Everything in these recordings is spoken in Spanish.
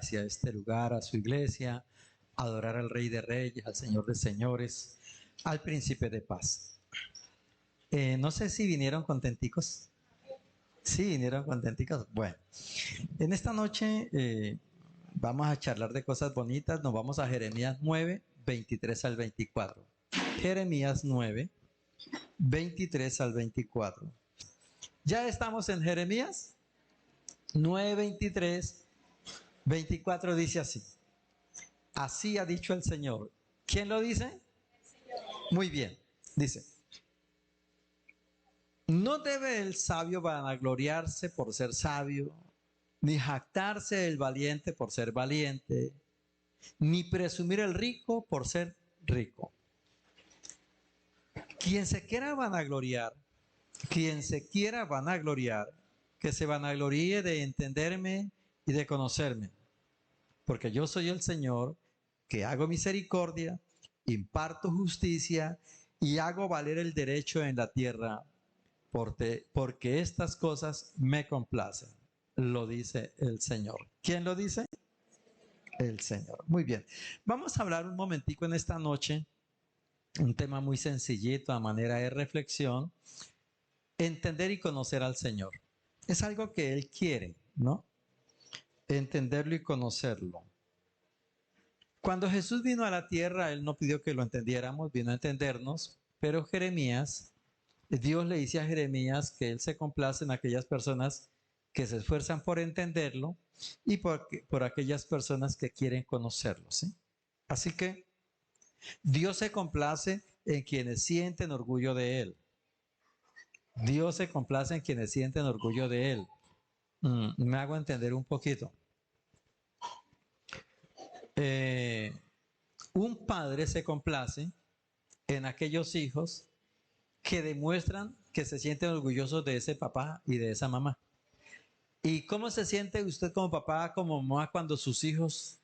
hacia este lugar, a su iglesia, a adorar al Rey de Reyes, al Señor de Señores, al Príncipe de Paz. No sé si vinieron contenticos. Sí, vinieron contenticos. Bueno, en esta noche vamos a charlar de cosas bonitas. Nos vamos a Jeremías 9, 23 al 24. Jeremías 9, 23 al 24. Ya estamos en Jeremías 9, 23, 24 dice así. Así ha dicho el Señor. ¿Quién lo dice? Muy bien, dice. No debe el sabio vanagloriarse por ser sabio, ni jactarse el valiente por ser valiente, ni presumir el rico por ser rico. Quien se quiera vanagloriar, que se vanagloríe de entenderme y de conocerme, porque yo soy el Señor, que hago misericordia, imparto justicia y hago valer el derecho en la tierra, porque estas cosas me complacen, lo dice el Señor. ¿Quién lo dice? El Señor. Muy bien. Vamos a hablar un momentico en esta noche, un tema muy sencillito a manera de reflexión, entender y conocer al Señor. Es algo que Él quiere, ¿no? Entenderlo y conocerlo. Cuando Jesús vino a la tierra, Él no pidió que lo entendiéramos, vino a entendernos, pero Dios le dice a Jeremías que Él se complace en aquellas personas que se esfuerzan por entenderlo y por aquellas personas que quieren conocerlo, ¿sí? Así que Dios se complace en quienes sienten orgullo de Él. Dios se complace en quienes sienten orgullo de Él. Me hago entender un poquito. Un padre se complace en aquellos hijos que demuestran que se sienten orgullosos de ese papá y de esa mamá. ¿Y cómo se siente usted como papá, como mamá, cuando sus hijos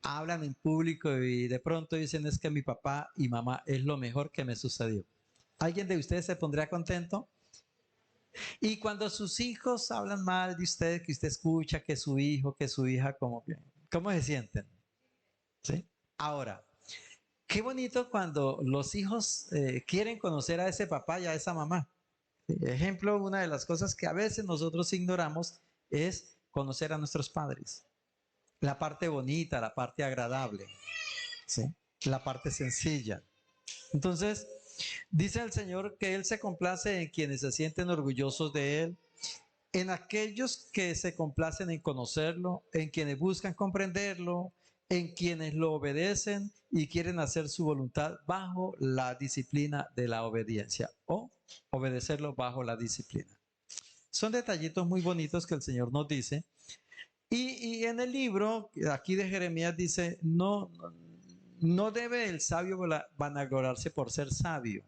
hablan en público y de pronto dicen es que mi papá y mamá es lo mejor que me sucedió? ¿Alguien de ustedes se pondría contento? Y cuando sus hijos hablan mal de usted, que usted escucha que su hijo, que su hija, ¿cómo se sienten? ¿Sí? Ahora, qué bonito cuando los hijos quieren conocer a ese papá y a esa mamá. Ejemplo, una de las cosas que a veces nosotros ignoramos es conocer a nuestros padres. La parte bonita, la parte agradable, ¿sí? La parte sencilla. Entonces, dice el Señor que Él se complace en quienes se sienten orgullosos de Él, en aquellos que se complacen en conocerlo, en quienes buscan comprenderlo, en quienes lo obedecen y quieren hacer su voluntad bajo la disciplina de la obediencia o obedecerlo bajo la disciplina. Son detallitos muy bonitos que el Señor nos dice. Y en el libro, aquí de Jeremías dice, no debe el sabio vanagloriarse por ser sabio.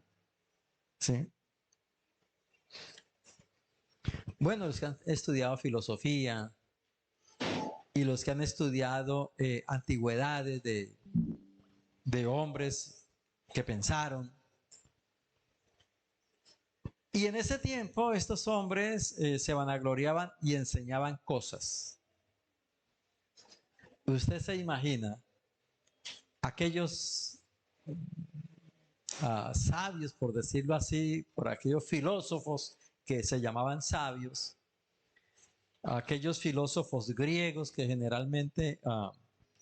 ¿Sí? Bueno, los que han estudiado filosofía y los que han estudiado antigüedades de hombres que pensaron. Y en ese tiempo estos hombres se vanagloriaban y enseñaban cosas. Usted se imagina aquellos sabios, por decirlo así, por aquellos filósofos que se llamaban sabios, aquellos filósofos griegos que generalmente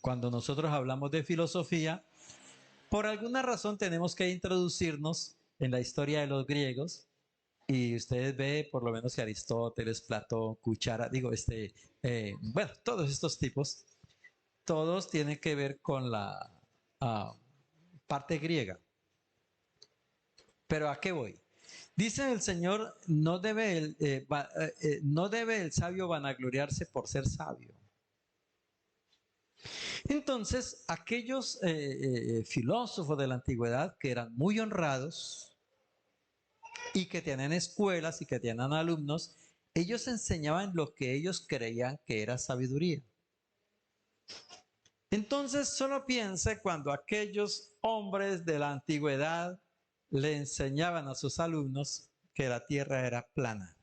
cuando nosotros hablamos de filosofía, por alguna razón tenemos que introducirnos en la historia de los griegos. Y ustedes ven por lo menos que Aristóteles, Platón, Cuchara, bueno, todos estos tipos, todos tienen que ver con la parte griega. Pero ¿a qué voy? Dice el Señor, no debe el sabio vanagloriarse por ser sabio. Entonces, aquellos filósofos de la antigüedad que eran muy honrados y que tenían escuelas y que tenían alumnos, ellos enseñaban lo que ellos creían que era sabiduría. Entonces, solo piense cuando aquellos hombres de la antigüedad le enseñaban a sus alumnos que la tierra era plana.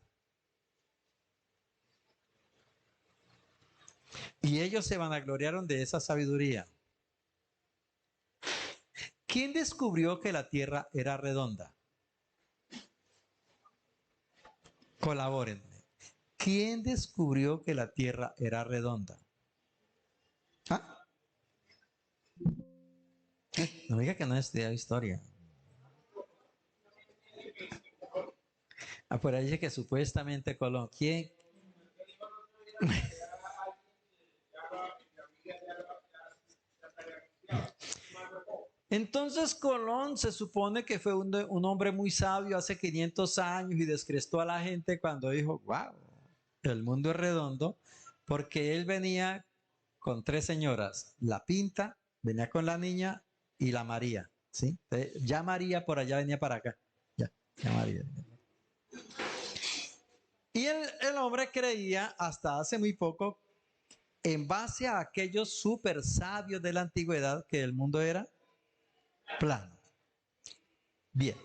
Y ellos se vanagloriaron de esa sabiduría. ¿Quién descubrió que la tierra era redonda? Colabórenme. ¿Quién descubrió que la tierra era redonda? ¿Ah? No diga que no he estudiado historia. Ah, por ahí dice que supuestamente Colón. ¿Quién? Entonces Colón se supone que fue un hombre muy sabio hace 500 años y descrestó a la gente cuando dijo, wow, el mundo es redondo, porque él venía con tres señoras, la Pinta, venía con la niña y la María, ¿sí? Ya María por allá venía para acá, ya María. Y el hombre creía hasta hace muy poco, en base a aquellos súper sabios de la antigüedad, que el mundo era plano. Bien.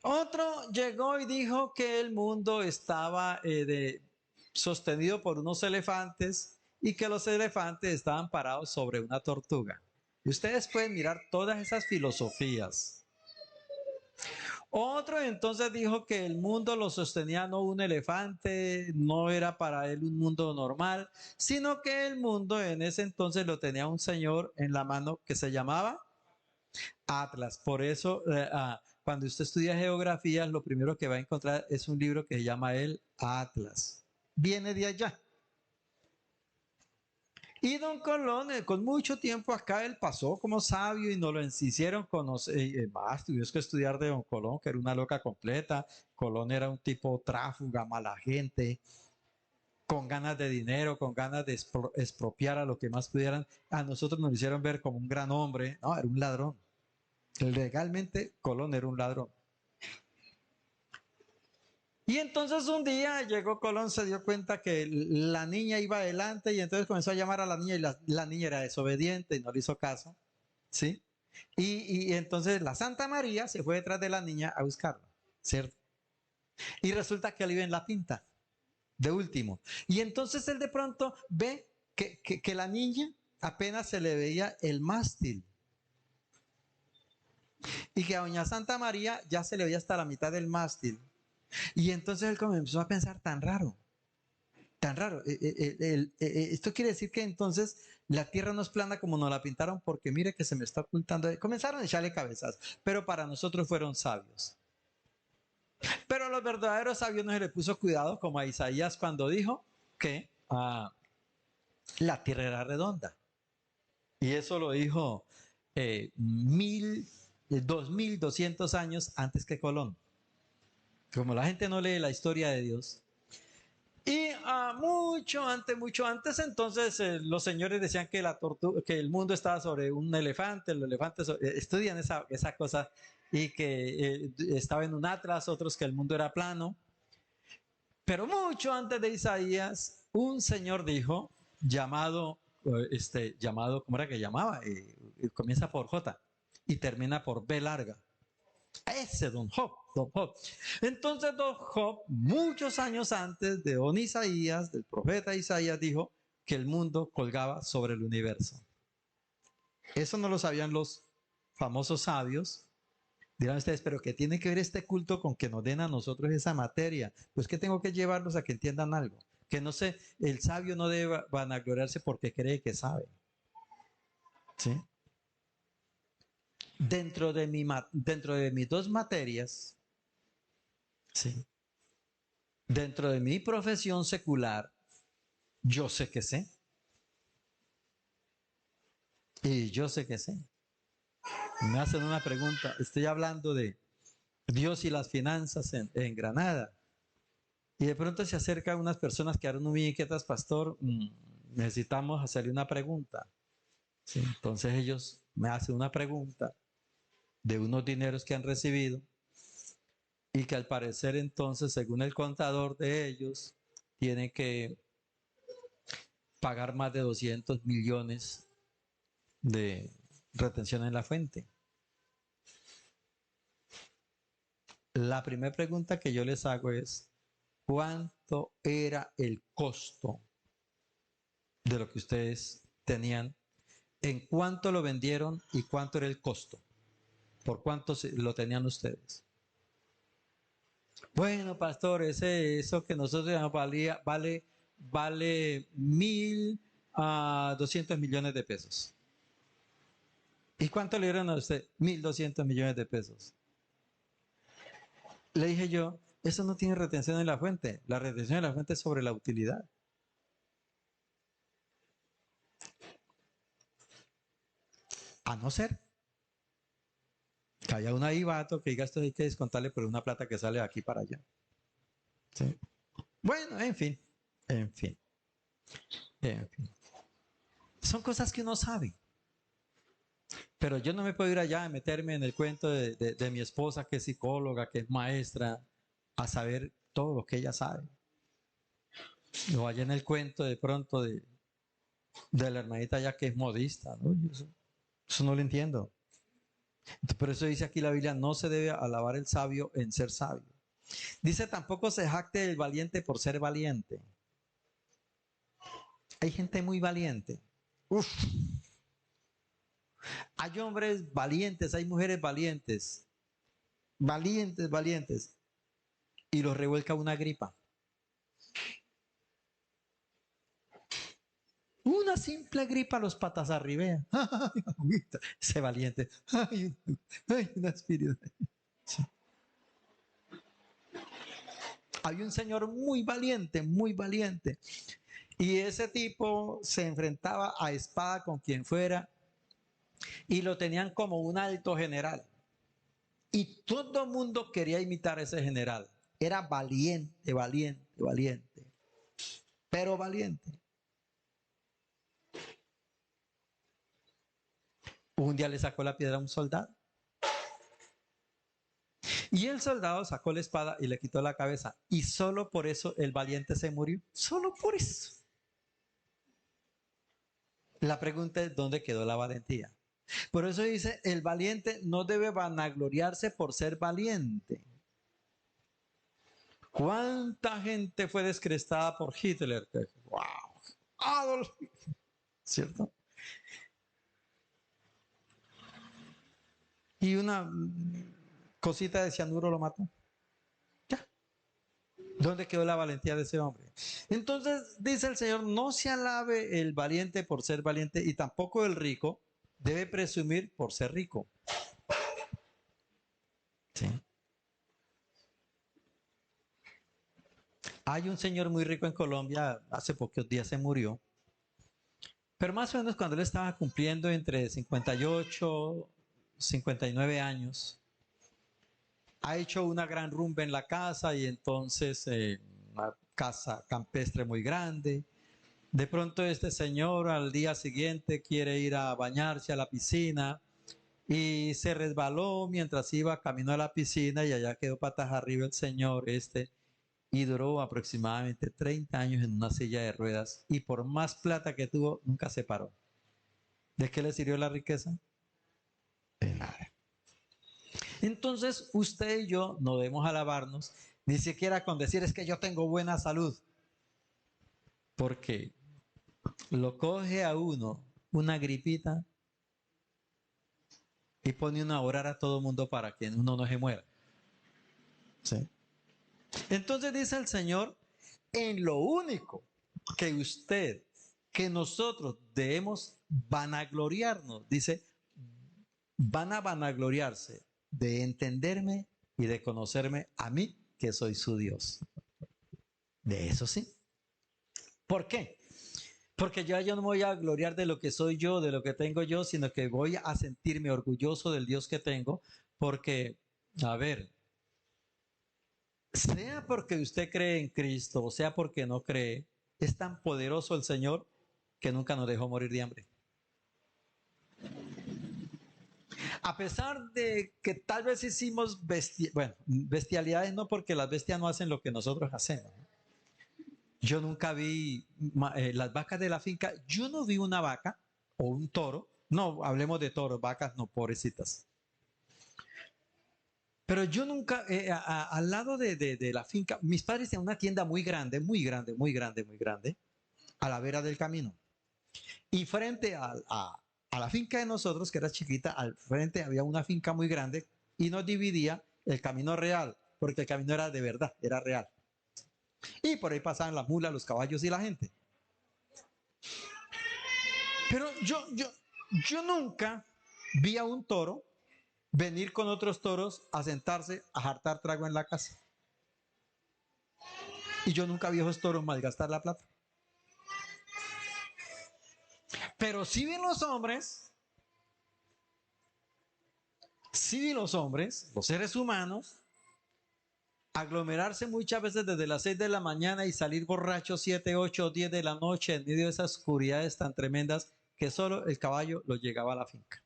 Otro llegó y dijo que el mundo estaba sostenido por unos elefantes y que los elefantes estaban parados sobre una tortuga. Y ustedes pueden mirar todas esas filosofías. Otro entonces dijo que el mundo lo sostenía no un elefante, no era para él un mundo normal, sino que el mundo en ese entonces lo tenía un señor en la mano que se llamaba Atlas. Por eso, cuando usted estudia geografía, lo primero que va a encontrar es un libro que se llama el Atlas. Viene de allá. Y don Colón, con mucho tiempo acá, él pasó como sabio y nos lo hicieron conocer. Más tuvimos que estudiar de don Colón, que era una loca completa. Colón era un tipo tráfuga, mala gente, con ganas de dinero, con ganas de expropiar a lo que más pudieran. A nosotros nos hicieron ver como un gran hombre. No, era un ladrón. Legalmente, Colón era un ladrón. Y entonces un día llegó Colón, se dio cuenta que la niña iba adelante y entonces comenzó a llamar a la niña y la niña era desobediente y no le hizo caso, ¿sí? Y entonces la Santa María se fue detrás de la niña a buscarla, ¿cierto? Y resulta que él vive en la Pinta, de último. Y entonces él de pronto ve que la niña apenas se le veía el mástil y que a doña Santa María ya se le veía hasta la mitad del mástil. Y entonces él comenzó a pensar tan raro. Tan raro. Esto quiere decir que entonces la tierra no es plana como nos la pintaron porque mire que se me está ocultando. Comenzaron a echarle cabezas, pero para nosotros fueron sabios. Pero a los verdaderos sabios no se le puso cuidado como a Isaías cuando dijo que la tierra era redonda. Y eso lo dijo 2200 años antes que Colón. Como la gente no lee la historia de Dios, y mucho antes, entonces los señores decían que que el mundo estaba sobre un elefante, los elefantes estudian esa cosa y que estaba en un atlas, otros que el mundo era plano. Pero mucho antes de Isaías, un señor dijo, llamado, ¿cómo era que llamaba? Comienza por J y termina por B larga. Ese Don Job, Don Job. Entonces Don Job, muchos años antes de Don Isaías, del profeta Isaías, dijo que el mundo colgaba sobre el universo. Eso no lo sabían los famosos sabios. Dirán ustedes, pero ¿qué tiene que ver este culto con que nos den a nosotros esa materia? Pues que tengo que llevarlos a que entiendan algo. Que no sé, el sabio no debe vanagloriarse porque cree que sabe. ¿Sí? Dentro de mis dos materias, ¿sí? Dentro de mi profesión secular, yo sé que sé. Y yo sé que sé. Me hacen una pregunta. Estoy hablando de Dios y las finanzas en Granada. Y de pronto se acercan unas personas que quedaron muy inquietas, pastor. Necesitamos hacerle una pregunta. ¿Sí? Entonces ellos me hacen una pregunta de unos dineros que han recibido y que al parecer entonces, según el contador de ellos, tiene que pagar más de 200 millones de retención en la fuente. La primera pregunta que yo les hago es, ¿cuánto era el costo de lo que ustedes tenían, en cuánto lo vendieron y cuánto era el costo, por cuánto lo tenían ustedes. Bueno, pastor, eso que nosotros llamamos vale 1.200 millones de pesos. ¿Y cuánto le dieron a usted? 1.200 millones de pesos. Le dije yo, eso no tiene retención en la fuente. La retención en la fuente es sobre la utilidad. A no ser que haya un ahí vato que diga esto hay que descontarle por una plata que sale de aquí para allá. ¿Sí? Bueno, en fin. Son cosas que uno sabe. Pero yo no me puedo ir allá a meterme en el cuento de mi esposa que es psicóloga, que es maestra, a saber todo lo que ella sabe. O allá en el cuento de pronto de la hermanita ya que es modista, ¿no? Eso no lo entiendo. Por eso dice aquí la Biblia, no se debe alabar el sabio en ser sabio. Dice, tampoco se jacte el valiente por ser valiente. Hay gente muy valiente. Uf. Hay hombres valientes, hay mujeres valientes. Valientes. Y los revuelca una gripa. Una simple gripa los patas arribea. Ese valiente. Ay, una espíritu. Sí. Hay un señor muy valiente. Y ese tipo se enfrentaba a espada con quien fuera y lo tenían como un alto general. Y todo el mundo quería imitar a ese general. Era valiente. Pero valiente. Un día le sacó la piedra a un soldado. Y el soldado sacó la espada y le quitó la cabeza. Y solo por eso el valiente se murió. Solo por eso. La pregunta es, ¿dónde quedó la valentía? Por eso dice, el valiente no debe vanagloriarse por ser valiente. ¿Cuánta gente fue descrestada por Hitler? ¡Wow! Adolf, ¿cierto? Y una cosita de cianuro lo mató. Ya. ¿Dónde quedó la valentía de ese hombre? Entonces dice el Señor, no se alabe el valiente por ser valiente y tampoco el rico debe presumir por ser rico. ¿Sí? Hay un señor muy rico en Colombia, hace pocos días se murió, pero más o menos cuando él estaba cumpliendo entre 58, 59 años, ha hecho una gran rumba en la casa y entonces una casa campestre muy grande. De pronto este señor al día siguiente quiere ir a bañarse a la piscina y se resbaló mientras iba camino a la piscina y allá quedó patas arriba el señor y duró aproximadamente 30 años en una silla de ruedas y por más plata que tuvo nunca se paró. ¿De qué le sirvió la riqueza? De nada. Entonces usted y yo no debemos alabarnos ni siquiera con decir es que yo tengo buena salud, porque lo coge a uno una gripita y pone uno a orar a todo mundo para que uno no se muera. ¿Sí? Entonces dice el Señor, en lo único que nosotros debemos vanagloriarnos, dice, van a vanagloriarse de entenderme y de conocerme a mí, que soy su Dios. De eso sí. ¿Por qué? Porque yo no me voy a gloriar de lo que soy yo, de lo que tengo yo, sino que voy a sentirme orgulloso del Dios que tengo, porque, a ver, sea porque usted cree en Cristo, o sea porque no cree, es tan poderoso el Señor que nunca nos dejó morir de hambre. A pesar de que tal vez hicimos bestialidades, no porque las bestias no hacen lo que nosotros hacemos. Yo nunca vi las vacas de la finca, yo no vi una vaca o un toro, no, hablemos de toros, vacas no, pobrecitas. Pero yo nunca, al lado de la finca, mis padres tenían una tienda muy grande, a la vera del camino. Y frente a la finca de nosotros, que era chiquita, al frente había una finca muy grande y nos dividía el camino real, porque el camino era de verdad, era real. Y por ahí pasaban las mulas, los caballos y la gente. Pero yo nunca vi a un toro venir con otros toros a sentarse a jartar trago en la casa. Y yo nunca vi a esos toros malgastar la plata. Pero sí vi los hombres, los seres humanos, aglomerarse muchas veces desde las 6 de la mañana y salir borrachos 7, 8, 10 de la noche en medio de esas oscuridades tan tremendas que solo el caballo los llegaba a la finca.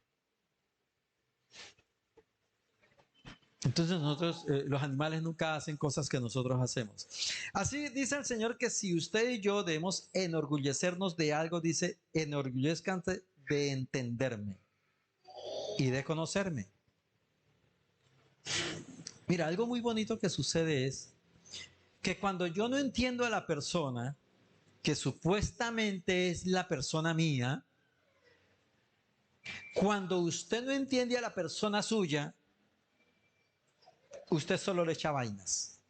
Entonces nosotros, los animales nunca hacen cosas que nosotros hacemos. Así dice el Señor que si usted y yo debemos enorgullecernos de algo, dice, enorgullezcanse de entenderme y de conocerme. Mira, algo muy bonito que sucede es que cuando yo no entiendo a la persona, que supuestamente es la persona mía, cuando usted no entiende a la persona suya, usted solo le echa vainas.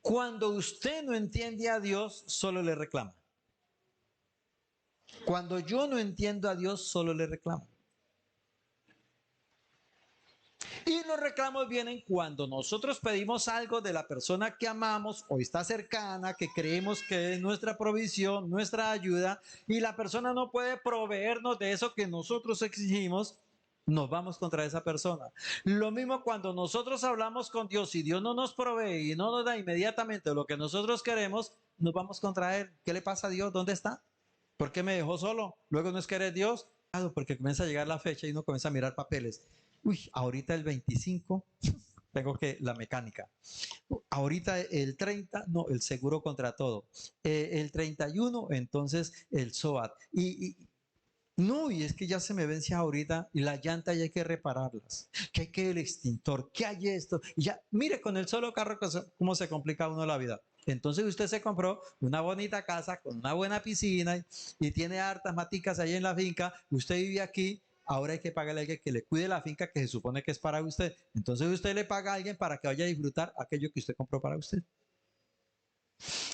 Cuando usted no entiende a Dios, solo le reclama. Cuando yo no entiendo a Dios, solo le reclamo. Y los reclamos vienen cuando nosotros pedimos algo de la persona que amamos o está cercana, que creemos que es nuestra provisión, nuestra ayuda, y la persona no puede proveernos de eso que nosotros exigimos, nos vamos contra esa persona. Lo mismo cuando nosotros hablamos con Dios y Dios no nos provee y no nos da inmediatamente lo que nosotros queremos, nos vamos contra Él. ¿Qué le pasa a Dios? ¿Dónde está? ¿Por qué me dejó solo? Luego no es que eres Dios. Ah, porque comienza a llegar la fecha y uno comienza a mirar papeles. Uy, ahorita el 25, tengo que la mecánica. Ahorita el 30, no, el seguro contra todo. El 31, entonces el SOAT. No, y es que ya se me vence ahorita y la llanta ya hay que repararlas. Que hay que el extintor, que hay esto. Y ya, mire, con el solo carro, cómo se complica uno la vida. Entonces usted se compró una bonita casa con una buena piscina y tiene hartas maticas ahí en la finca. Usted vive aquí. Ahora hay que pagarle a alguien que le cuide la finca que se supone que es para usted. Entonces usted le paga a alguien para que vaya a disfrutar aquello que usted compró para usted.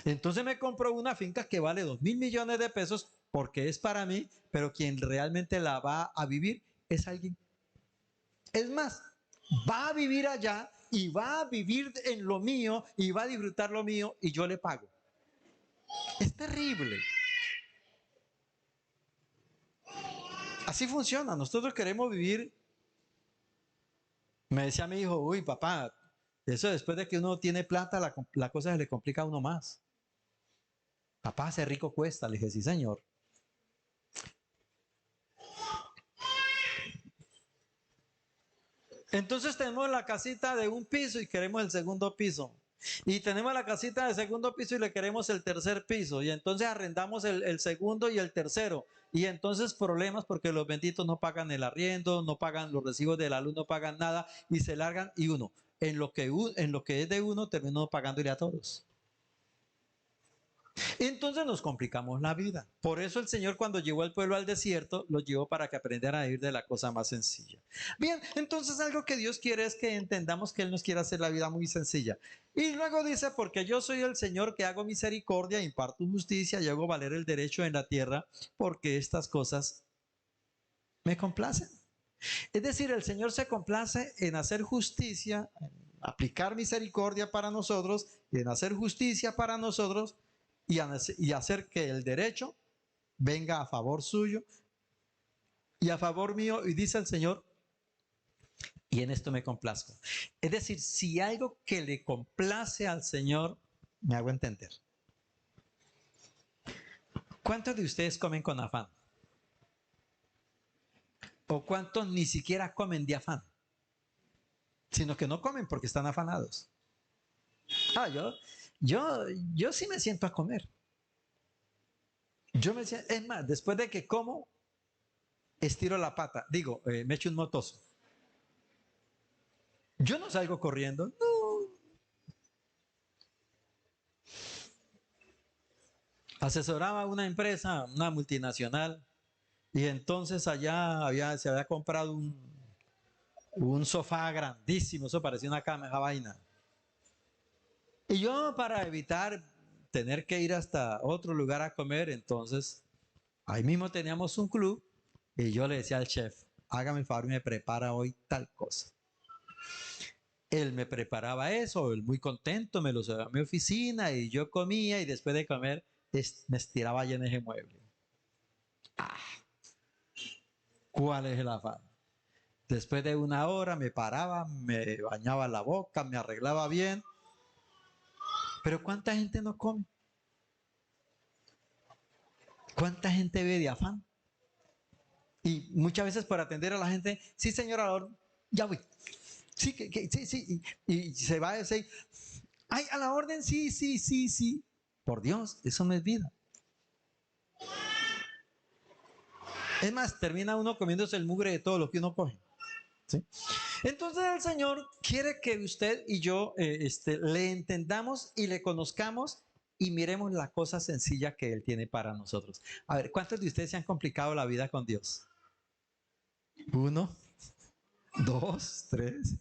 Entonces me compró una finca que vale 2.000 millones de pesos porque es para mí, pero quien realmente la va a vivir es alguien. Es más, va a vivir allá y va a vivir en lo mío y va a disfrutar lo mío y yo le pago. Es terrible. Así funciona. Nosotros queremos vivir. Me decía mi hijo, uy, papá, eso después de que uno tiene plata, la cosa se le complica a uno más. Papá, ser rico cuesta. Le dije, sí, señor. Entonces tenemos la casita de un piso y queremos el segundo piso. Y tenemos la casita de segundo piso y le queremos el tercer piso. Y entonces arrendamos el segundo y el tercero. Y entonces problemas porque los benditos no pagan el arriendo, no pagan los recibos de la luz, no pagan nada y se largan. Y uno, en lo que es de uno, terminó pagándole a todos. Entonces nos complicamos la vida. Por eso el Señor cuando llevó al pueblo al desierto, lo llevó para que aprendieran a ir de la cosa más sencilla. Bien, entonces algo que Dios quiere es que entendamos que Él nos quiere hacer la vida muy sencilla. Y luego dice, porque yo soy el Señor que hago misericordia, imparto justicia y hago valer el derecho en la tierra, porque estas cosas me complacen. Es decir, el Señor se complace en hacer justicia, en aplicar misericordia para nosotros, en hacer justicia para nosotros y hacer que el derecho venga a favor suyo y a favor mío. Y dice el Señor, y en esto me complazco. Es decir, si algo que le complace al Señor, me hago entender. ¿Cuántos de ustedes comen con afán? ¿O cuántos ni siquiera comen de afán? Sino que no comen porque están afanados. Ah, yo sí me siento a comer. Yo me siento, es más, después de que como, estiro la pata. Digo, me echo un motoso. Yo no salgo corriendo. No. asesoraba a una empresa, una multinacional, y entonces se había comprado un sofá grandísimo, eso parecía una cama, esa vaina. Y yo, para evitar tener que ir hasta otro lugar a comer, entonces ahí mismo teníamos un club y yo le decía al chef, hágame el favor y me prepara hoy tal cosa. Él me preparaba eso, él muy contento, me lo llevaba a mi oficina y yo comía y después de comer me estiraba allá en ese mueble. Ah, ¿cuál es el afán? Después de una hora me paraba, me bañaba la boca, me arreglaba bien. Pero ¿cuánta gente no come? ¿Cuánta gente ve de afán? Y muchas veces por atender a la gente, sí señora, ya voy. Sí, sí, sí. Y se va a decir, ay, a la orden, sí, sí, sí, sí. Por Dios, eso no es vida. Es más, termina uno comiéndose el mugre de todo lo que uno coge. ¿Sí? Entonces el Señor quiere que usted y yo le entendamos y le conozcamos y miremos la cosa sencilla que Él tiene para nosotros. A ver, ¿cuántos de ustedes se han complicado la vida con Dios? Uno, dos, tres,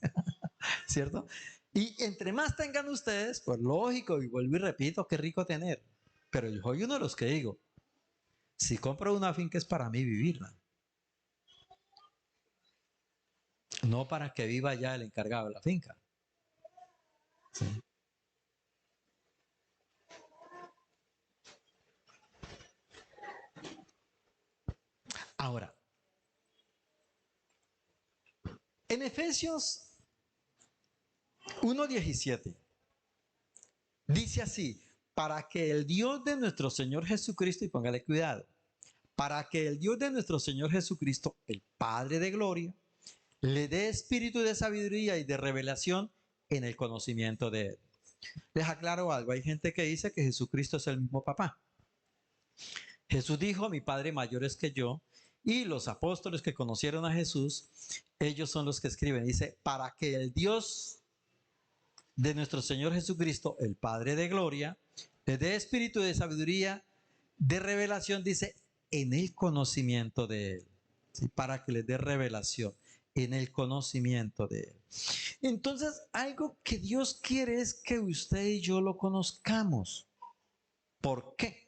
¿cierto? Y entre más tengan ustedes, pues lógico, y vuelvo y repito, qué rico tener. Pero yo soy uno de los que digo, si compro una finca es para mí vivirla, no para que viva ya el encargado de la finca. ¿Sí? Ahora, en Efesios 1:17 dice así, para que el Dios de nuestro Señor Jesucristo, y póngale cuidado, para que el Dios de nuestro Señor Jesucristo, el Padre de gloria, le dé espíritu de sabiduría y de revelación en el conocimiento de Él. Les aclaro algo, hay gente que dice que Jesucristo es el mismo papá. Jesús dijo, mi Padre mayor es que yo, y los apóstoles que conocieron a Jesús, ellos son los que escriben, dice, para que el Dios de nuestro Señor Jesucristo, el Padre de gloria, le dé espíritu de sabiduría, de revelación, dice, en el conocimiento de Él. ¿Sí? Para que les dé revelación en el conocimiento de Él. Entonces, algo que Dios quiere es que usted y yo lo conozcamos. ¿Por qué?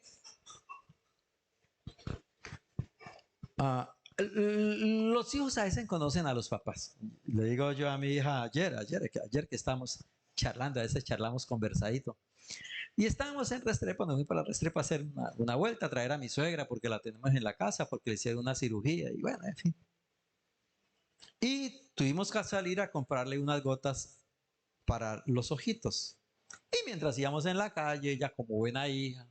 Los hijos a veces conocen a los papás. Le digo yo a mi hija ayer que estamos charlando, a veces charlamos conversadito. Y estábamos en Restrepo, nos fui para Restrepo a hacer una vuelta, a traer a mi suegra porque la tenemos en la casa, porque le hicieron una cirugía y bueno, en fin. Y tuvimos que salir a comprarle unas gotas para los ojitos. Y mientras íbamos en la calle, ella como buena hija,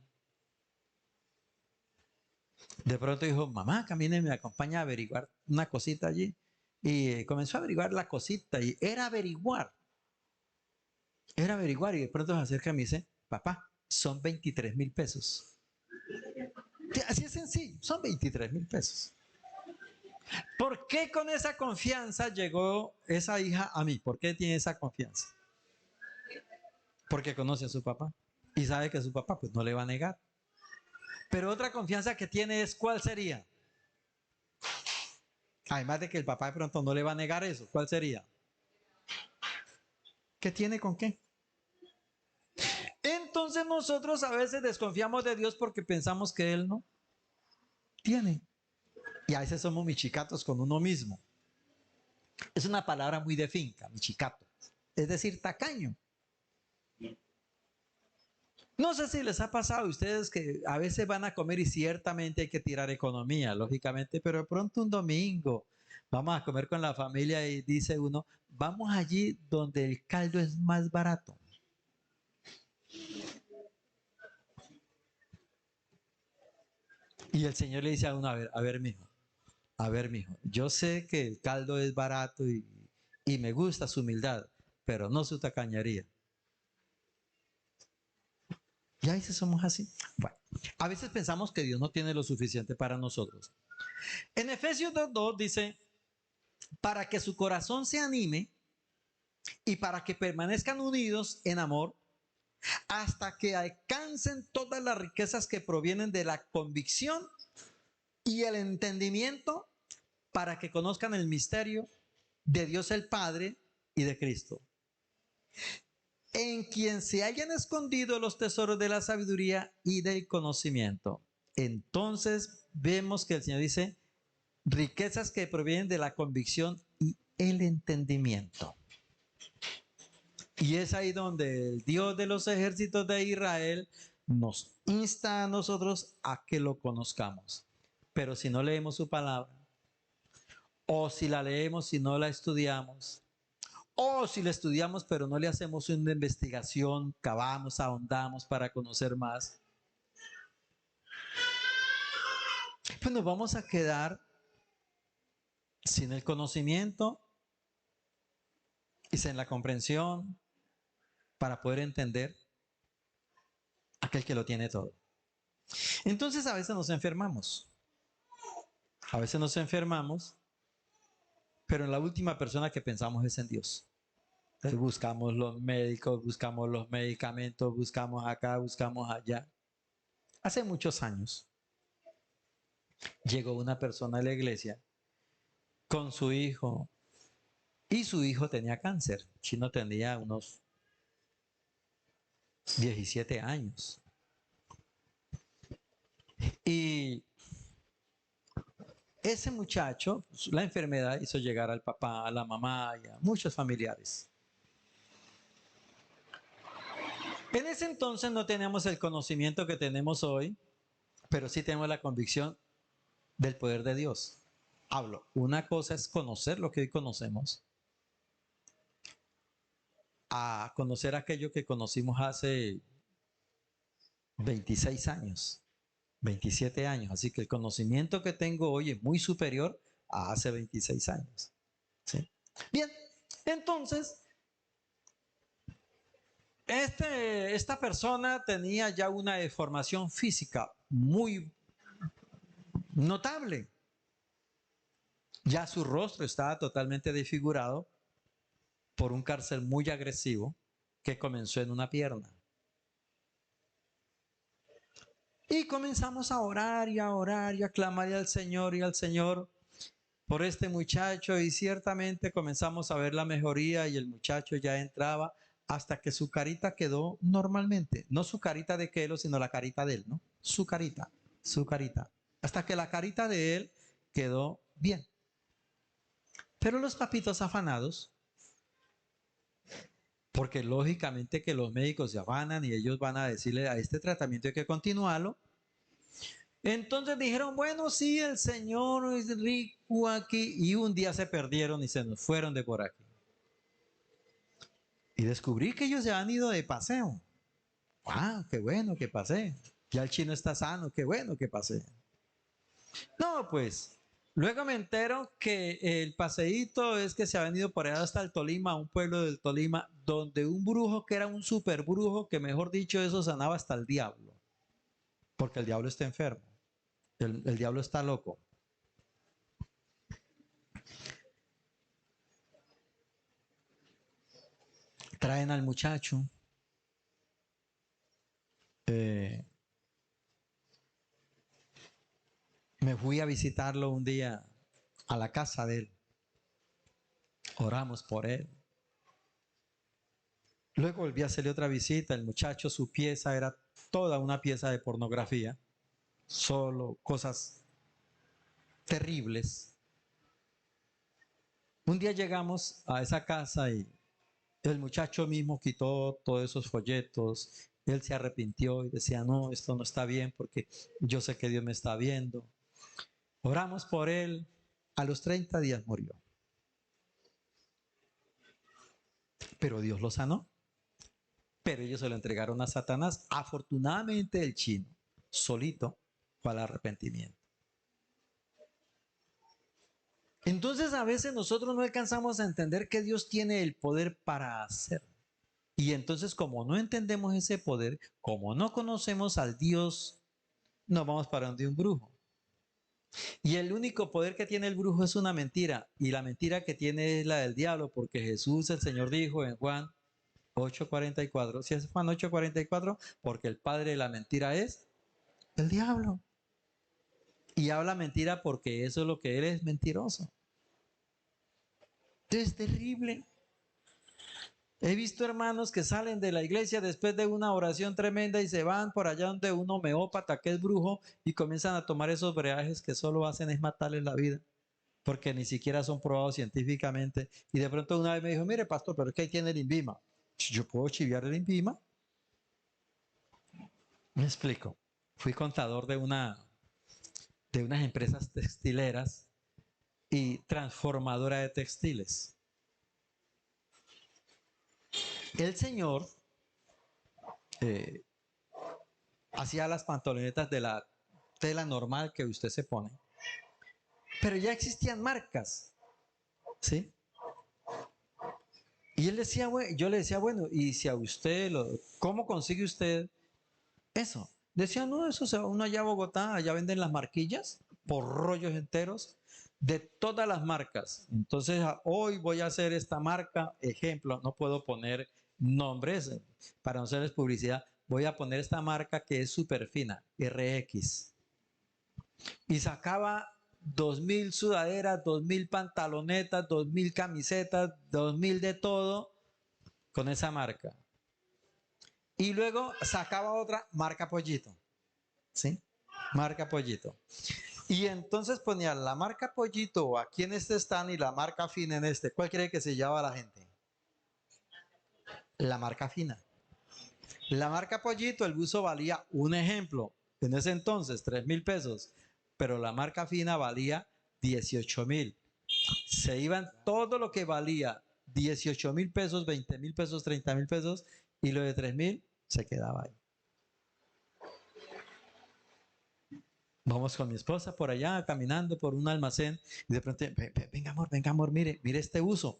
de pronto dijo, mamá, camine, me acompaña a averiguar una cosita allí. Y comenzó a averiguar la cosita y era averiguar y de pronto se acerca y me dice, papá, son 23.000 pesos. Así es sencillo, son 23.000 pesos. ¿Por qué con esa confianza llegó esa hija a mí? ¿Por qué tiene esa confianza? Porque conoce a su papá y sabe que su papá pues no le va a negar. Pero otra confianza que tiene es ¿cuál sería? Además de que el papá de pronto no le va a negar eso, ¿cuál sería? ¿Qué tiene con qué? Entonces nosotros a veces desconfiamos de Dios porque pensamos que Él no tiene. Y a veces somos michicatos con uno mismo. Es una palabra muy de finca, michicato. Es decir, tacaño. No sé si les ha pasado a ustedes que a veces van a comer y ciertamente hay que tirar economía, lógicamente, pero de pronto un domingo vamos a comer con la familia y dice uno, vamos allí donde el caldo es más barato. Y el Señor le dice a uno, a ver, mijo, yo sé que el caldo es barato y me gusta su humildad, pero no su tacañería. Y a veces somos así. Bueno, a veces pensamos que Dios no tiene lo suficiente para nosotros. En Efesios 2:2 dice, para que su corazón se anime y para que permanezcan unidos en amor, hasta que alcancen todas las riquezas que provienen de la convicción y el entendimiento, para que conozcan el misterio de Dios el Padre y de Cristo, en quien se hayan escondido los tesoros de la sabiduría y del conocimiento. Entonces vemos que el Señor dice, riquezas que provienen de la convicción y el entendimiento. Y es ahí donde el Dios de los ejércitos de Israel nos insta a nosotros a que lo conozcamos. Pero si no leemos su palabra, o si la leemos y no la estudiamos, o si la estudiamos pero no le hacemos una investigación, cavamos, ahondamos para conocer más, pues nos vamos a quedar sin el conocimiento y sin la comprensión para poder entender aquel que lo tiene todo. Entonces a veces nos enfermamos. A veces nos enfermamos, pero en la última persona que pensamos es en Dios. Entonces buscamos los médicos, buscamos los medicamentos, buscamos acá, buscamos allá. Hace muchos años llegó una persona a la iglesia con su hijo y su hijo tenía cáncer. El chino tenía unos 17 años. Y ese muchacho, la enfermedad hizo llegar al papá, a la mamá y a muchos familiares. En ese entonces no teníamos el conocimiento que tenemos hoy, pero sí tenemos la convicción del poder de Dios. Hablo, una cosa es conocer lo que hoy conocemos, a conocer aquello que conocimos hace 26 años, 27 años. Así que el conocimiento que tengo hoy es muy superior a hace 26 años. ¿Sí? Bien, entonces, esta persona tenía ya una deformación física muy notable. Ya su rostro estaba totalmente desfigurado por un cáncer muy agresivo que comenzó en una pierna. Y comenzamos a orar y a orar y a clamar al Señor y al Señor por este muchacho, y ciertamente comenzamos a ver la mejoría y el muchacho ya entraba hasta que su carita quedó normalmente. No su carita de Kelo, sino la carita de él, ¿no? Su carita. Hasta que la carita de él quedó bien. Pero los papitos afanados, porque lógicamente que los médicos se afanan y ellos van a decirle a este tratamiento hay que continuarlo. Entonces dijeron, bueno, sí, el Señor es rico aquí. Y un día se perdieron y se nos fueron de por aquí. Y descubrí que ellos se han ido de paseo. ¡Wow! ¡Qué bueno que pasé! Ya el chino está sano, qué bueno que pasé. No, pues, luego me entero que el paseíto es que se ha venido por allá hasta el Tolima, un pueblo del Tolima, donde un brujo que era un super brujo, que mejor dicho, eso sanaba hasta el diablo. Porque el diablo está enfermo. El diablo está loco. Traen al muchacho. Me fui a visitarlo un día a la casa de él. Oramos por él. Luego volví a hacerle otra visita. El muchacho, su pieza era toda una pieza de pornografía. Solo cosas terribles. Un día llegamos a esa casa y el muchacho mismo quitó todos esos folletos. Él se arrepintió y decía, no, esto no está bien porque yo sé que Dios me está viendo. Oramos por él. A los 30 días murió. Pero Dios lo sanó. Pero ellos se lo entregaron a Satanás. Afortunadamente el chino, solito, fue al arrepentimiento. Entonces a veces nosotros no alcanzamos a entender que Dios tiene el poder para hacer. Y entonces como no entendemos ese poder, como no conocemos al Dios, nos vamos para donde un brujo. Y el único poder que tiene el brujo es una mentira. Y la mentira que tiene es la del diablo, porque Jesús, el Señor, dijo en Juan 8:44. Si es Juan 8:44, porque el padre de la mentira es el diablo. Y habla mentira porque eso es lo que él es, mentiroso. Es terrible. He visto hermanos que salen de la iglesia después de una oración tremenda y se van por allá donde un homeópata que es brujo y comienzan a tomar esos brebajes que solo hacen es matarles la vida, porque ni siquiera son probados científicamente. Y de pronto una vez me dijo, mire pastor, pero es que ahí tiene el INVIMA. Yo puedo chiviar el INVIMA. Me explico. Fui contador de unas empresas textileras y transformadora de textiles. El señor hacía las pantalonetas de la tela normal que usted se pone, pero ya existían marcas, ¿sí? Y él decía, yo le decía, bueno, y si a usted, ¿cómo consigue usted eso? Decía, no, eso se va uno allá a Bogotá, allá venden las marquillas por rollos enteros de todas las marcas. Entonces, hoy voy a hacer esta marca, ejemplo, no puedo poner nombres para no hacerles publicidad, voy a poner esta marca que es súper fina, RX. Y sacaba 2.000 sudaderas, 2.000 pantalonetas, 2.000 camisetas, 2.000 de todo con esa marca. Y luego sacaba otra marca Pollito, ¿sí? Marca Pollito. Y entonces ponía la marca Pollito aquí en este stand y la marca Fina en este. ¿Cuál cree que se llevaba la gente? La marca Fina. La marca Pollito, el buzo valía, un ejemplo, en ese entonces 3.000 pesos, pero la marca Fina valía 18.000. Se iban todo lo que valía 18.000 pesos, 20.000 pesos, 30.000 pesos, y lo de 3.000 se quedaba ahí. Vamos con mi esposa por allá caminando por un almacén y de pronto, venga amor, mire este uso.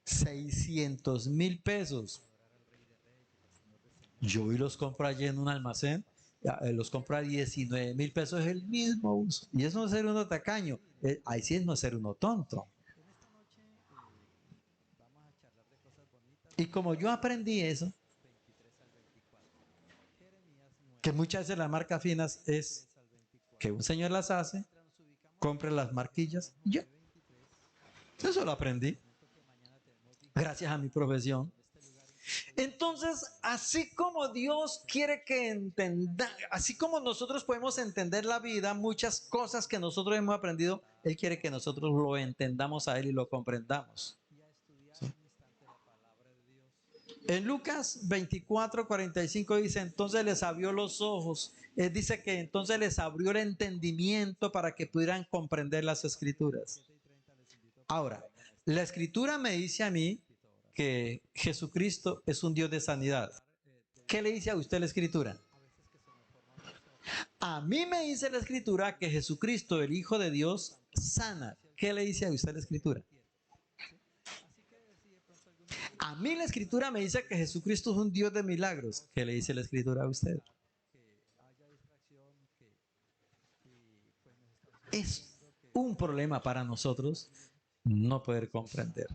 600.000 pesos. Yo y los compro allí en un almacén, los compro a 19.000 pesos, es el mismo uso. Y eso no es ser uno tacaño, ahí sí es no ser uno tonto. Y como yo aprendí eso, que muchas veces las marcas finas es que un señor las hace, compre las marquillas y ya. Eso lo aprendí gracias a mi profesión. Entonces, así como Dios quiere que entenda, así como nosotros podemos entender la vida, muchas cosas que nosotros hemos aprendido, Él quiere que nosotros lo entendamos a Él y lo comprendamos. ¿Sí? En Lucas 24:45 dice, entonces les abrió los ojos. Él dice que entonces les abrió el entendimiento para que pudieran comprender las escrituras. Ahora, la escritura me dice a mí que Jesucristo es un Dios de sanidad. ¿Qué le dice a usted la escritura? A mí me dice la escritura que Jesucristo, el Hijo de Dios, sana. ¿Qué le dice a usted la escritura? A mí la escritura me dice que Jesucristo es un Dios de milagros. ¿Qué le dice la escritura a usted? Es un problema para nosotros no poder comprender.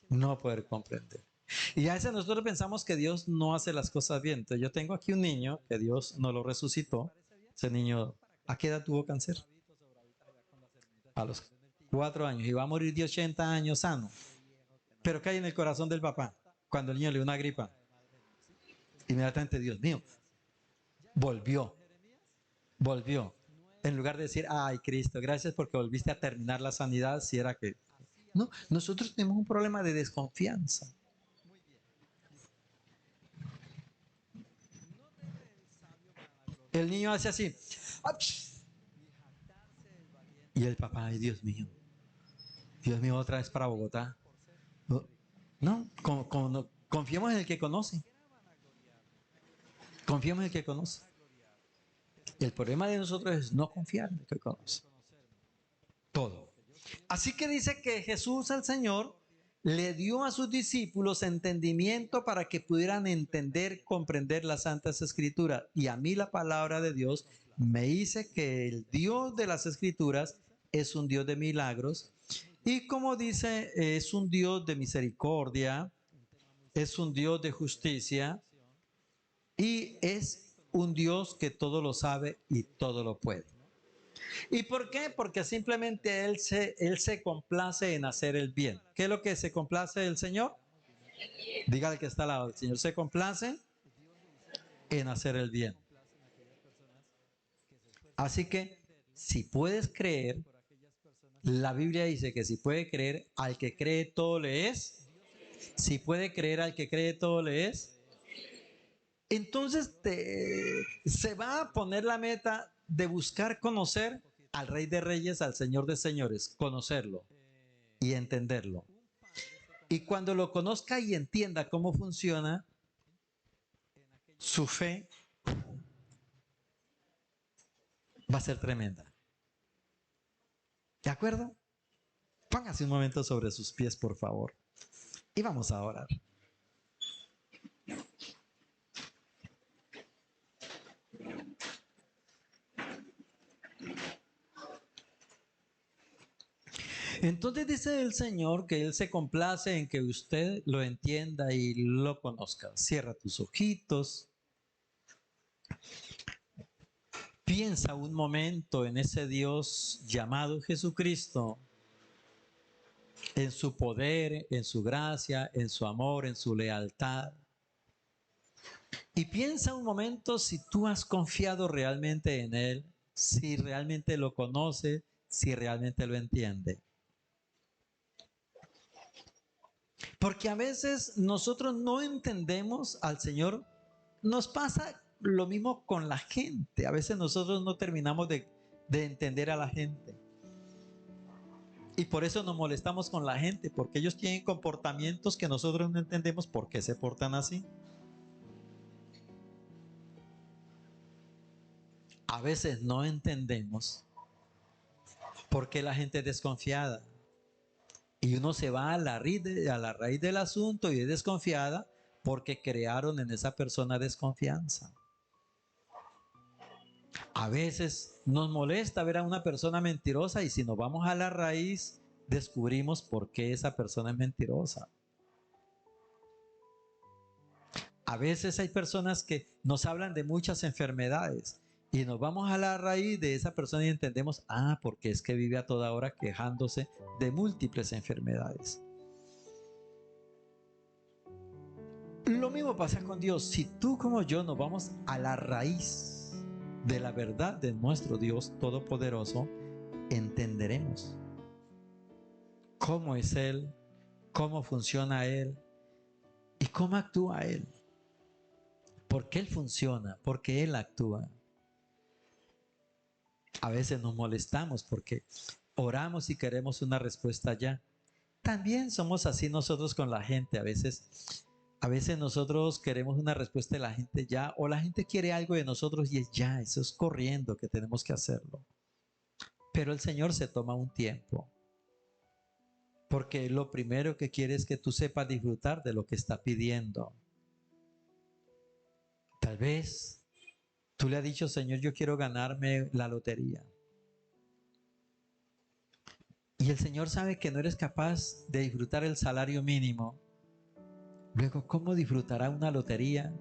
No poder comprender. Y a veces nosotros pensamos que Dios no hace las cosas bien. Entonces yo tengo aquí un niño que Dios no lo resucitó. Ese niño, ¿a qué edad tuvo cáncer? A los 4 años. Y va a morir de 80 años sano. Pero ¿qué hay en el corazón del papá? Cuando el niño le dio una gripa. Inmediatamente, Dios mío, volvió. En lugar de decir, ay Cristo, gracias porque volviste a terminar la sanidad, si era que... No, nosotros tenemos un problema de desconfianza. El niño hace así. Y el papá, ay Dios mío, otra vez para Bogotá. No, confiemos en el que conoce. Confiemos en el que conoce. El problema de nosotros es no confiar en el que conoce. Todo. Así que dice que Jesús, el Señor, le dio a sus discípulos entendimiento para que pudieran entender, comprender las Santas Escrituras. Y a mí la palabra de Dios me dice que el Dios de las Escrituras es un Dios de milagros Y como dice, es un Dios de misericordia, es un Dios de justicia y es un Dios que todo lo sabe y todo lo puede. ¿Y por qué? Porque simplemente Él se complace en hacer el bien. ¿Qué es lo que se complace el Señor? Dígale que está al lado. El Señor se complace en hacer el bien. Así que si puedes creer, la Biblia dice que si puede creer, al que cree todo le es. Si puede creer al que cree todo le es. Entonces se va a poner la meta de buscar conocer al Rey de Reyes, al Señor de Señores, conocerlo y entenderlo. Y cuando lo conozca y entienda cómo funciona, su fe va a ser tremenda. ¿De acuerdo? Póngase un momento sobre sus pies, por favor. Y vamos a orar. Entonces dice el Señor que Él se complace en que usted lo entienda y lo conozca. Cierra tus ojitos. Piensa un momento en ese Dios llamado Jesucristo, en su poder, en su gracia, en su amor, en su lealtad. Y piensa un momento si tú has confiado realmente en Él, si realmente lo conoce, si realmente lo entiende. Porque a veces nosotros no entendemos al Señor. Nos pasa lo mismo con la gente. A veces nosotros no terminamos de entender a la gente. Y por eso nos molestamos con la gente, porque ellos tienen comportamientos que nosotros no entendemos por qué se portan así. A veces no entendemos por qué la gente es desconfiada. Y uno se va a la raíz del asunto y es desconfiada porque crearon en esa persona desconfianza. A veces nos molesta ver a una persona mentirosa y si nos vamos a la raíz, descubrimos por qué esa persona es mentirosa. A veces hay personas que nos hablan de muchas enfermedades y nos vamos a la raíz de esa persona y entendemos, porque es que vive a toda hora quejándose de múltiples enfermedades. Lo mismo pasa con Dios. Si tú como yo nos vamos a la raíz de la verdad de nuestro Dios Todopoderoso, entenderemos cómo es Él, cómo funciona Él y cómo actúa Él. ¿Por qué Él funciona? Porque Él actúa. A veces nos molestamos porque oramos y queremos una respuesta ya. También somos así nosotros con la gente. A veces nosotros queremos una respuesta de la gente ya, o la gente quiere algo de nosotros y es ya, eso es corriendo que tenemos que hacerlo. Pero el Señor se toma un tiempo. Porque lo primero que quiere es que tú sepas disfrutar de lo que está pidiendo. Tal vez tú le has dicho, Señor, yo quiero ganarme la lotería. Y el Señor sabe que no eres capaz de disfrutar el salario mínimo. Luego, ¿cómo disfrutará una lotería?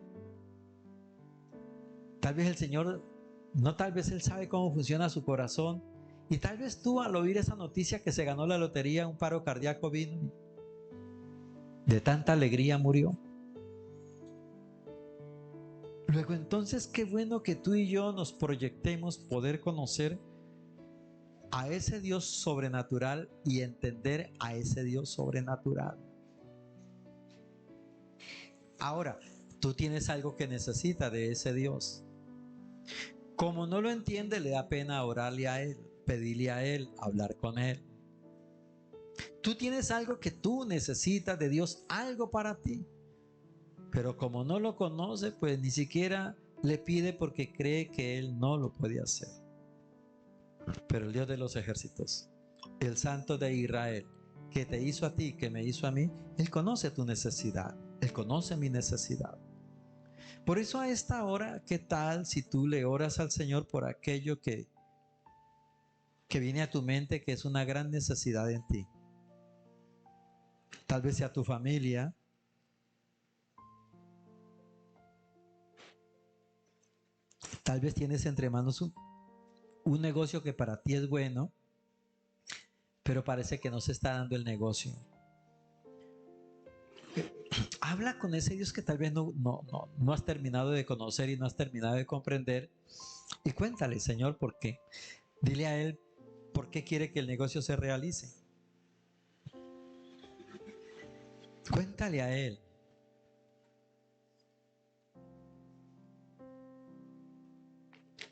Tal vez el Señor, tal vez Él sabe cómo funciona su corazón. Y tal vez tú al oír esa noticia que se ganó la lotería, un paro cardíaco vino y de tanta alegría murió. Luego entonces qué bueno que tú y yo nos proyectemos poder conocer a ese Dios sobrenatural y entender a ese Dios sobrenatural. Ahora, tú tienes algo que necesita de ese Dios. Como no lo entiende, le da pena orarle a Él, pedirle a Él, hablar con Él. Tú tienes algo que tú necesitas de Dios, algo para ti. Pero como no lo conoce, pues ni siquiera le pide porque cree que Él no lo puede hacer. Pero el Dios de los ejércitos, el Santo de Israel, que te hizo a ti, que me hizo a mí, Él conoce tu necesidad, Él conoce mi necesidad. Por eso a esta hora, ¿qué tal si tú le oras al Señor por aquello que viene a tu mente que es una gran necesidad en ti? tal vez sea tu familia, tal vez tienes entre manos un negocio que para ti es bueno, pero parece que no se está dando el negocio. Habla con ese Dios que tal vez no has terminado de conocer y no has terminado de comprender, y cuéntale, Señor, por qué. Dile a Él por qué quiere que el negocio se realice. Cuéntale a Él.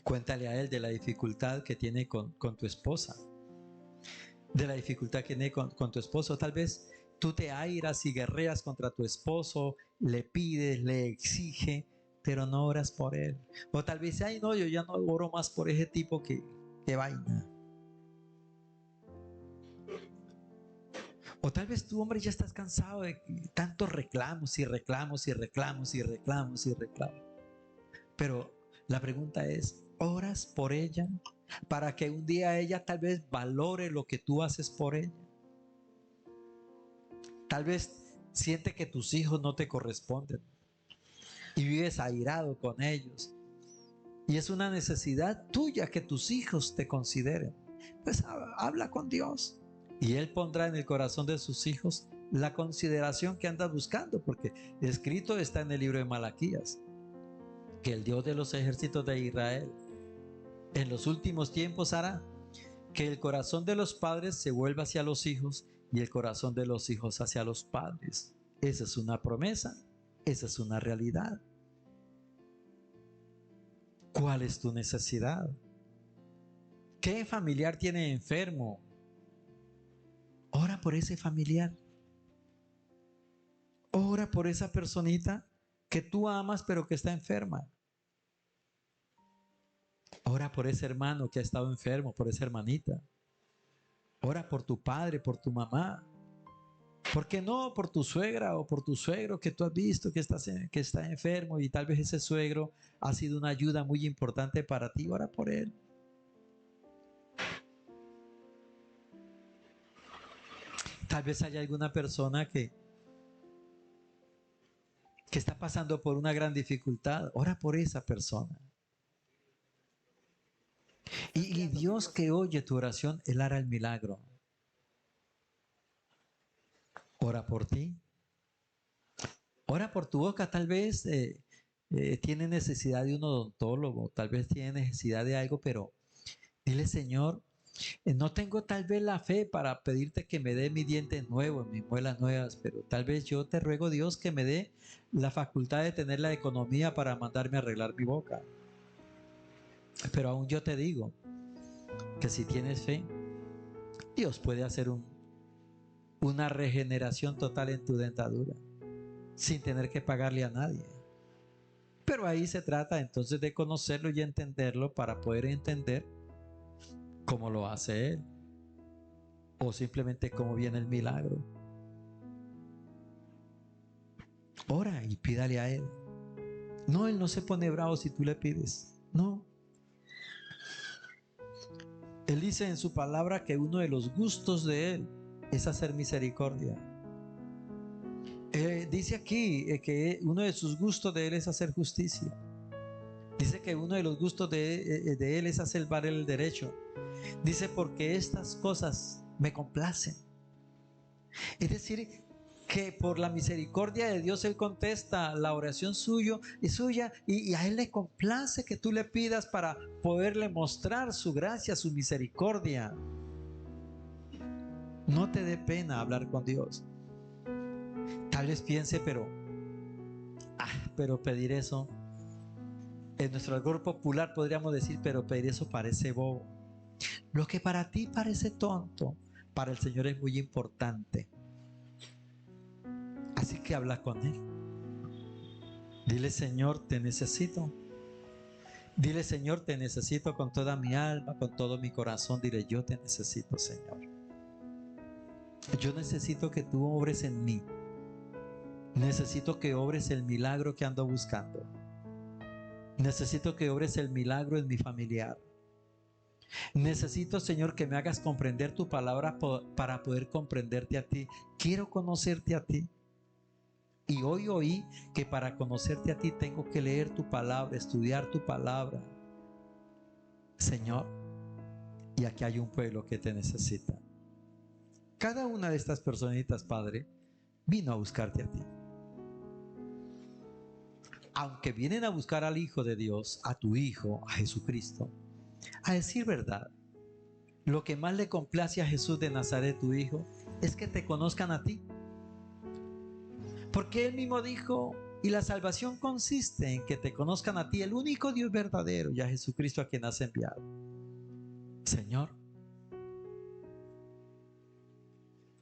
Cuéntale a Él de la dificultad que tiene con tu esposa, de la dificultad que tiene con tu esposo. Tal vez tú te airas y guerreas contra tu esposo, le pides, le exige, pero no oras por él. O tal vez, ay no, yo ya no oro más por ese tipo que vaina. O tal vez tú, hombre, ya estás cansado de tantos reclamos y reclamos y reclamos y reclamos y reclamos. Pero la pregunta es, ¿oras por ella para que un día ella tal vez valore lo que tú haces por ella? Tal vez siente que tus hijos no te corresponden y vives airado con ellos. Y es una necesidad tuya que tus hijos te consideren. Pues habla con Dios y Él pondrá en el corazón de sus hijos la consideración que andas buscando, porque escrito está en el libro de Malaquías que el Dios de los ejércitos de Israel en los últimos tiempos hará que el corazón de los padres se vuelva hacia los hijos y el corazón de los hijos hacia los padres. Esa es una promesa, esa es una realidad. ¿Cuál es tu necesidad? ¿Qué familiar tiene enfermo? Ora por ese familiar. Ora por esa personita que tú amas pero que está enferma. Ora por ese hermano que ha estado enfermo, por esa hermanita. Ora por tu padre, por tu mamá. ¿Por qué no por tu suegra o por tu suegro que tú has visto que está enfermo y tal vez ese suegro ha sido una ayuda muy importante para ti? Ora por él. Tal vez haya alguna persona que está pasando por una gran dificultad. Ora por esa persona. Y Dios que oye tu oración, Él hará el milagro. Ora por ti. Ora por tu boca. Tal vez tiene necesidad de un odontólogo. Tal vez tiene necesidad de algo, pero dile, Señor, no tengo tal vez la fe para pedirte que me dé mis dientes nuevos, mis muelas nuevas, pero tal vez yo te ruego, Dios, que me dé la facultad de tener la economía para mandarme a arreglar mi boca. Pero aún yo te digo que si tienes fe, Dios puede hacer una regeneración total en tu dentadura sin tener que pagarle a nadie. Pero ahí se trata entonces de conocerlo y entenderlo para poder entender cómo lo hace Él o simplemente cómo viene el milagro. Ora y pídale a Él. No, Él no se pone bravo si tú le pides. No. Él dice en su palabra que uno de los gustos de Él es hacer misericordia. Dice aquí que uno de sus gustos de Él es hacer justicia. Dice que uno de los gustos de Él es hacer valer el derecho. Dice, porque estas cosas me complacen. Es decir, que por la misericordia de Dios Él contesta la oración suya y a Él le complace que tú le pidas para poderle mostrar su gracia, su misericordia. No te dé pena hablar con Dios. Tal vez piense, pero pedir eso, en nuestro algor popular podríamos decir, pero pedir eso parece bobo. Lo que para ti parece tonto, para el Señor es muy importante. Así que habla con Él. Dile, Señor, te necesito. Dile, Señor, te necesito con toda mi alma, con todo mi corazón. Dile, yo te necesito, Señor. Yo necesito que tú obres en mí. Necesito que obres el milagro que ando buscando. Necesito que obres el milagro en mi familiar. Necesito, Señor, que me hagas comprender tu palabra para poder comprenderte a ti. Quiero conocerte a ti. Y hoy oí que para conocerte a ti tengo que leer tu palabra, estudiar tu palabra. Señor, y aquí hay un pueblo que te necesita. Cada una de estas personitas, Padre, vino a buscarte a ti. Aunque vienen a buscar al Hijo de Dios, a tu Hijo, a Jesucristo, a decir verdad, lo que más le complace a Jesús de Nazaret, tu Hijo, es que te conozcan a ti. Porque Él mismo dijo, y la salvación consiste en que te conozcan a ti, el único Dios verdadero, y a Jesucristo a quien has enviado. Señor,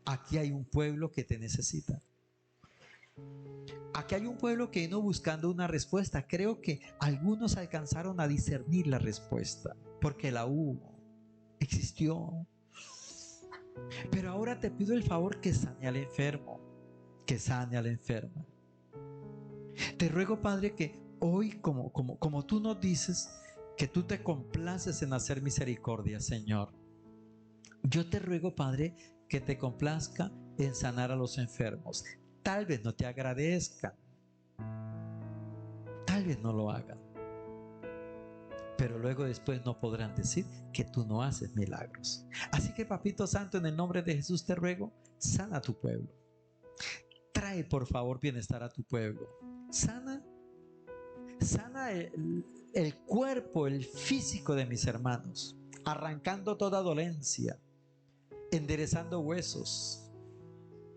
aquí hay un pueblo que te necesita. Aquí hay un pueblo que vino buscando una respuesta. Creo que algunos alcanzaron a discernir la respuesta, porque la hubo, existió. Pero ahora te pido el favor que sane al enfermo, que sane a la enferma. Te ruego, Padre, que hoy, como tú nos dices, que tú te complaces en hacer misericordia, Señor. Yo te ruego, Padre, que te complazca en sanar a los enfermos. Tal vez no te agradezcan, tal vez no lo hagan, pero luego después no podrán decir que tú no haces milagros. Así que, Papito Santo, en el nombre de Jesús te ruego, sana a tu pueblo. Trae, por favor, bienestar a tu pueblo. Sana el cuerpo, el físico de mis hermanos, arrancando toda dolencia, enderezando huesos,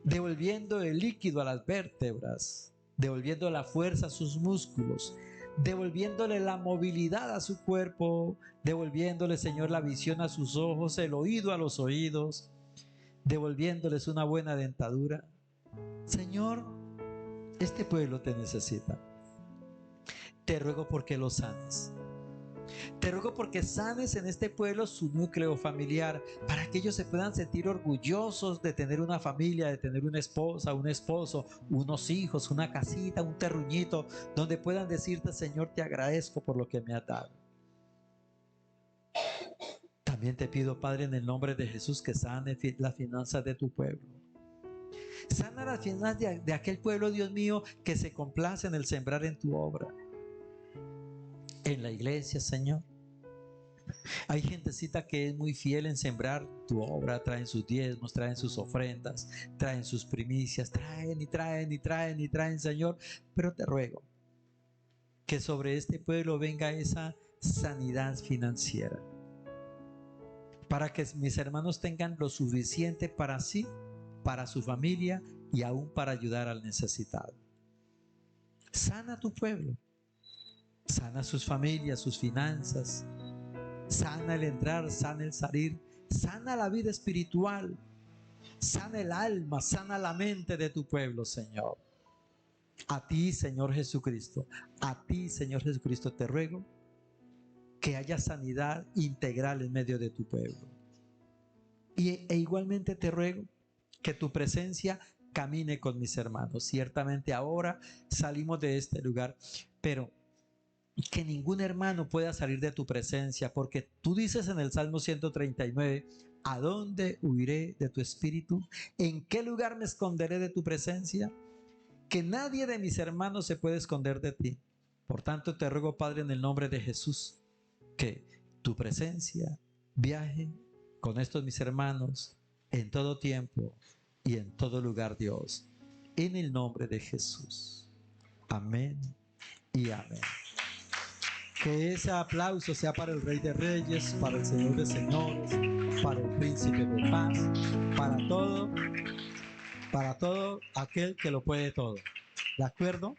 devolviendo el líquido a las vértebras, devolviendo la fuerza a sus músculos, devolviéndole la movilidad a su cuerpo, devolviéndole, Señor, la visión a sus ojos, el oído a los oídos, devolviéndoles una buena dentadura. Señor, este pueblo te necesita. Te ruego porque lo sanes. Te ruego porque sanes en este pueblo su núcleo familiar, para que ellos se puedan sentir orgullosos de tener una familia, de tener una esposa, un esposo, unos hijos, una casita, un terruñito, donde puedan decirte: Señor, te agradezco por lo que me has dado. También te pido, Padre, en el nombre de Jesús, que sane las finanzas de tu pueblo. Sana las finanzas de aquel pueblo, Dios mío, que se complace en el sembrar en tu obra. En la iglesia, Señor, hay gentecita que es muy fiel en sembrar tu obra. Traen sus diezmos, traen sus ofrendas, traen sus primicias, traen y traen y traen y traen, Señor. Pero te ruego que sobre este pueblo venga esa sanidad financiera, para que mis hermanos tengan lo suficiente para sí, para su familia y aún para ayudar al necesitado. Sana tu pueblo. Sana sus familias, sus finanzas. Sana el entrar, sana el salir. Sana la vida espiritual. Sana el alma, sana la mente de tu pueblo, Señor. A ti, Señor Jesucristo, a ti, Señor Jesucristo, te ruego que haya sanidad integral en medio de tu pueblo. E igualmente te ruego que tu presencia camine con mis hermanos. Ciertamente ahora salimos de este lugar, pero que ningún hermano pueda salir de tu presencia, porque tú dices en el Salmo 139, ¿a dónde huiré de tu espíritu? ¿En qué lugar me esconderé de tu presencia? Que nadie de mis hermanos se puede esconder de ti. Por tanto, te ruego, Padre, en el nombre de Jesús, que tu presencia viaje con estos mis hermanos en todo tiempo y en todo lugar, Dios, en el nombre de Jesús. Amén y amén. Que ese aplauso sea para el Rey de Reyes, para el Señor de Señores, para el Príncipe de Paz, para todo aquel que lo puede todo. ¿De acuerdo?